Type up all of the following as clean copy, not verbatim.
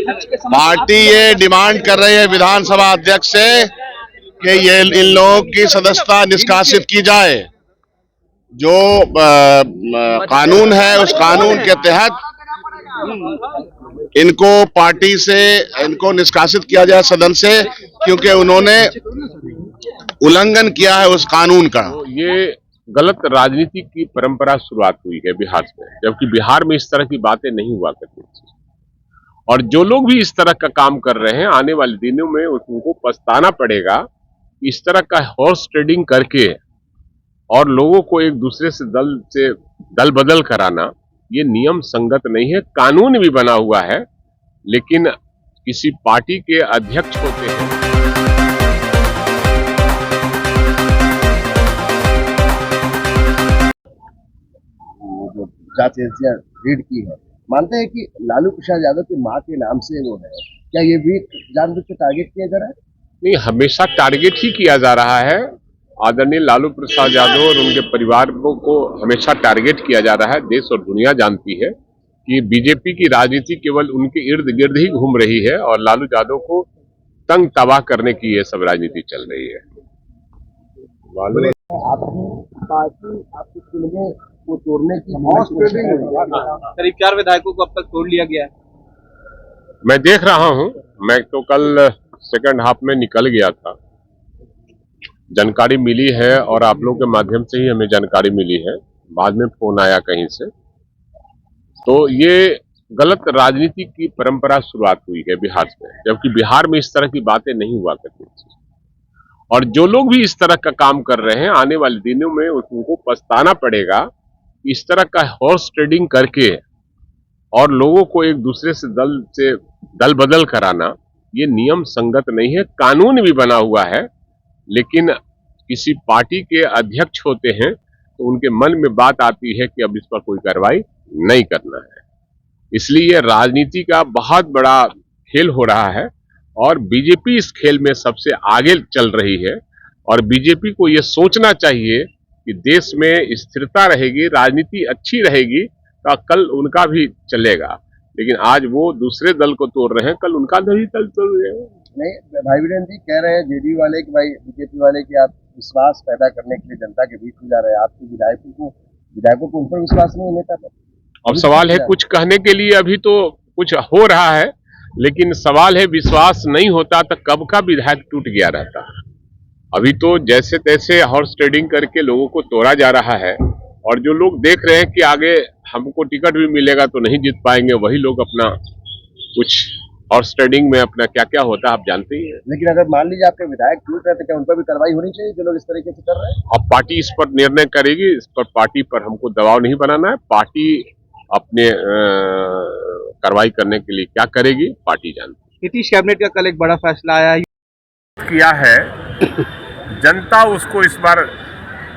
Party ये demand कर रही है विधानसभा अध्यक्ष से कि ये इन लोगों की सदस्यता निष्कासित की जाए। जो कानून है उस कानून के तहत इनको पार्टी से इनको निष्कासित किया जाए सदन से, क्योंकि उन्होंने उल्लंघन किया है उस कानून का। ये गलत राजनीति की परंपरा शुरुआत हुई है बिहार में, जबकि बिहार में इस तरह की बातें नहीं हुआ करती थी। और जो लोग भी इस तरह का काम कर रहे हैं, आने वाले दिनों में उनको पछताना पड़ेगा। इस तरह का हॉर्स ट्रेडिंग करके और लोगों को एक दूसरे से दल बदल कराना, ये नियम संगत नहीं है। कानून भी बना हुआ है, लेकिन किसी पार्टी के अध्यक्ष होते हैं। जांच एजेंसियां रीड की है, मानते हैं कि लालू प्रसाद यादव की मां के नाम से वो है, क्या ये भी जानबूझ के टारगेट किया जा रहा है? नहीं, हमेशा टारगेट ही किया जा रहा है। आदरणीय लालू प्रसाद यादव और उनके परिवार को हमेशा टारगेट किया जा रहा है। देश और दुनिया जानती है कि बीजेपी की राजनीति केवल उनके इर्द गिर्द ही घूम रही है और लालू यादव को तंग तबाह करने की ये सब राजनीति चल रही है। आपकी पार्टी आपकी फिल्में को तोड़ने की करीब 4 विधायकों को अब तक तोड़ लिया गया है। मैं देख रहा हूं, मैं तो कल सेकंड हाफ में निकल गया था। जानकारी मिली है और आप लोगों के माध्यम से ही हमें जानकारी मिली है, बाद में फोन आया कहीं से। तो ये गलत राजनीति की परंपरा शुरुआत हुई है बिहार में, जबकि बिहार में इस तरह की बातें नहीं हुआ करती थी। और जो लोग भी इस तरह का काम कर रहे हैं, आने वाले दिनों में उनको पछताना पड़ेगा। इस तरह का हॉर्स ट्रेडिंग करके और लोगों को एक दूसरे से दल बदल कराना, ये नियम संगत नहीं है। कानून भी बना हुआ है, लेकिन किसी पार्टी के अध्यक्ष होते हैं तो उनके मन में बात आती है कि अब इस पर कोई कार्रवाई नहीं करना है। इसलिए राजनीति का बहुत बड़ा खेल हो रहा है और बीजेपी इस खेल में सबसे आगे चल रही है। और बीजेपी को यह सोचना चाहिए कि देश में स्थिरता रहेगी, राजनीति अच्छी रहेगी तो कल उनका भी चलेगा। लेकिन आज वो दूसरे दल को तोड़ रहे हैं, कल उनका दल तोड़ रहे हैं। नहीं, भाई वीरेंद्र जी कह रहे हैं जेडीयू वाले कि भाई बीजेपी वाले कि आप विश्वास पैदा करने के लिए जनता के बीच में जा रहे हैं। आपके विधायकों को उन पर विश्वास नहीं नेता पर। अब सवाल है, कुछ कहने के लिए अभी तो कुछ हो रहा है, लेकिन सवाल है विश्वास नहीं होता तो कब का विधायक टूट गया रहता। अभी तो जैसे तैसे हॉर्स ट्रेडिंग करके लोगों को तोड़ा जा रहा है। और जो लोग देख रहे हैं कि आगे हमको टिकट भी मिलेगा तो नहीं जीत पाएंगे, वही लोग अपना कुछ हॉर्स ट्रेडिंग में अपना क्या क्या होता है आप जानते ही हैं। लेकिन अगर मान लीजिए आपके विधायक टूट रहे तो क्या उन पर भी कार्रवाई होनी चाहिए जो लोग इस तरीके से कर रहे हैं? अब पार्टी इस पर निर्णय करेगी। इस पर पार्टी पर हमको दबाव नहीं बनाना है। पार्टी अपने कार्रवाई करने के लिए क्या करेगी पार्टी जानती है। नीतीश कैबिनेट का कल एक बड़ा फैसला आया किया है, जनता उसको इस बार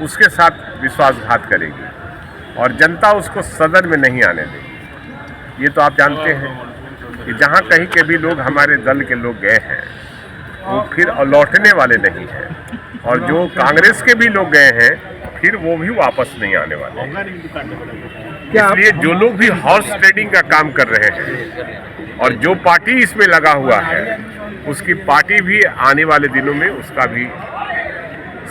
उसके साथ विश्वासघात करेगी और जनता उसको सदन में नहीं आने देगी। ये तो आप जानते हैं कि जहाँ कहीं के भी लोग हमारे दल के लोग गए हैं वो फिर लौटने वाले नहीं हैं, और जो कांग्रेस के भी लोग गए हैं फिर वो भी वापस नहीं आने वाले हैं। इसलिए जो लोग भी हॉर्स ट्रेडिंग का काम कर रहे हैं और जो पार्टी इसमें लगा हुआ है, उसकी पार्टी भी आने वाले दिनों में उसका भी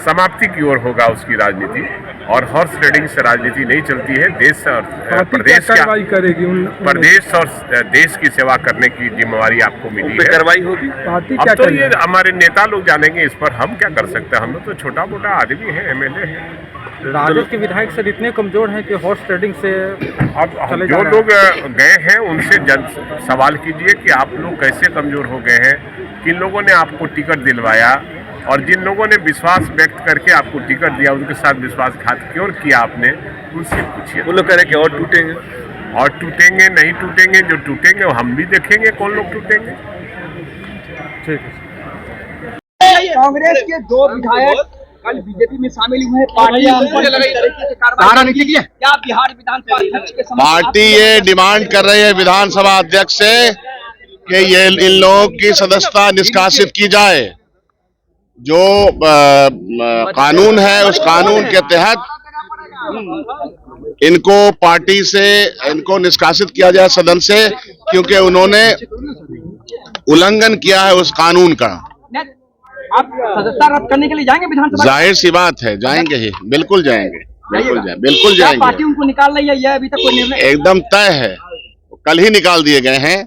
समाप्ति की ओर होगा उसकी राजनीति। और हॉर्स ट्रेडिंग से राजनीति नहीं चलती है। देश और प्रदेश और देश की सेवा करने की जिम्मेवारी आपको मिली है। कार्रवाई होगी। अब तो ये हमारे नेता लोग जानेंगे, इस पर हम क्या कर सकते हैं। हम लोग तो छोटा मोटा आदमी है, एमएलए है। राजद के विधायक सर इतने कमजोर हैं कि हॉर्स ट्रेडिंग से अब जो लोग गए हैं उनसे सवाल कीजिए कि आप लोग कैसे कमजोर हो गए हैं, किन लोगों ने आपको टिकट दिलवाया, और जिन लोगों ने विश्वास व्यक्त करके आपको टिकट दिया उनके साथ विश्वासघात क्यों किया आपने, उनसे पूछिए। वो लोग कह रहे कि और टूटेंगे नहीं टूटेंगे, जो टूटेंगे वो हम भी देखेंगे कौन लोग टूटेंगे। ठीक है। कांग्रेस के 2 विधायक कल बीजेपी में शामिल हुए हैं। पार्टी क्या बिहार विधानसभा अध्यक्ष के पार्टी ये डिमांड कर रही है विधानसभा अध्यक्ष से कि ये इन लोगों की सदस्यता निष्कासित की जाए। जो कानून है उस कानून के तहत इनको पार्टी से इनको निष्कासित किया जाए सदन से, क्योंकि उन्होंने उल्लंघन किया है उस कानून का। आप सदस्यता रद्द करने के लिए जाएंगे विधानसभा? जाहिर सी बात है, जाएंगे ही, बिल्कुल जाएंगे, बिल्कुल क्या जाएंगे। पार्टी उनको निकाल रही है, यह अभी तक कोई निर्णय? एकदम तय है, कल ही निकाल दिए गए हैं।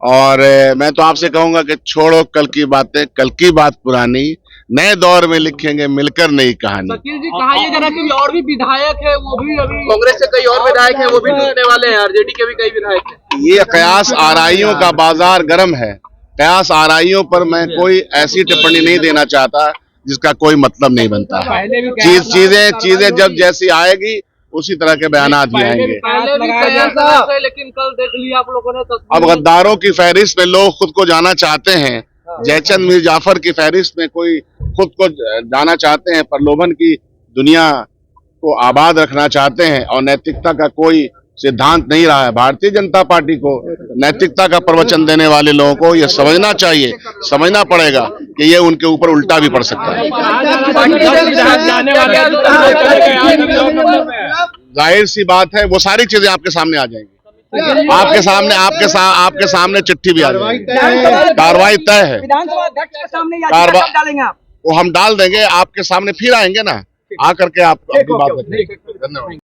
और मैं तो आपसे कहूंगा कि छोड़ो कल की बातें, कल की बात पुरानी, नए दौर में लिखेंगे मिलकर नई कहानी। शकील जी कहा यह जरा कि और भी विधायक है, वो भी अभी कांग्रेस से कई और विधायक हैं, वो भी टूटने वाले हैं, आरजेडी के भी कई विधायक हैं। ये कयास आराइयों का बाजार गर्म है। कयास आराइयों पर मैं कोई ऐसी टिप्पणी नहीं देना चाहता जिसका कोई मतलब नहीं बनता है। चीजें जब जैसी आएगी उसी तरह के बयानात भी आएंगे। पहले भी कयास है, लेकिन कल देख लिया आप लोगों ने अब गद्दारों की फहरिस्त में लोग खुद को जाना चाहते हैं, जयचंद मीर जाफर की फहरिस्त में कोई खुद को जाना चाहते हैं, प्रलोभन की दुनिया को आबाद रखना चाहते हैं, और नैतिकता का कोई सिद्धांत नहीं रहा है। भारतीय जनता पार्टी को नैतिकता का प्रवचन देने वाले लोगों को यह समझना चाहिए, समझना पड़ेगा कि ये उनके ऊपर उल्टा भी पड़ सकता है। जाहिर सी बात है, वो सारी चीजें आपके सामने आ जाएंगी, आपके सामने चिट्ठी भी आ जाएगी, कार्रवाई तय है। विधानसभा अध्यक्ष के सामने याचिका कब डालेंगे आप? वो हम डाल देंगे, आपके सामने फिर आएंगे ना, आकर के आप अपनी बात रखेंगे। धन्यवाद।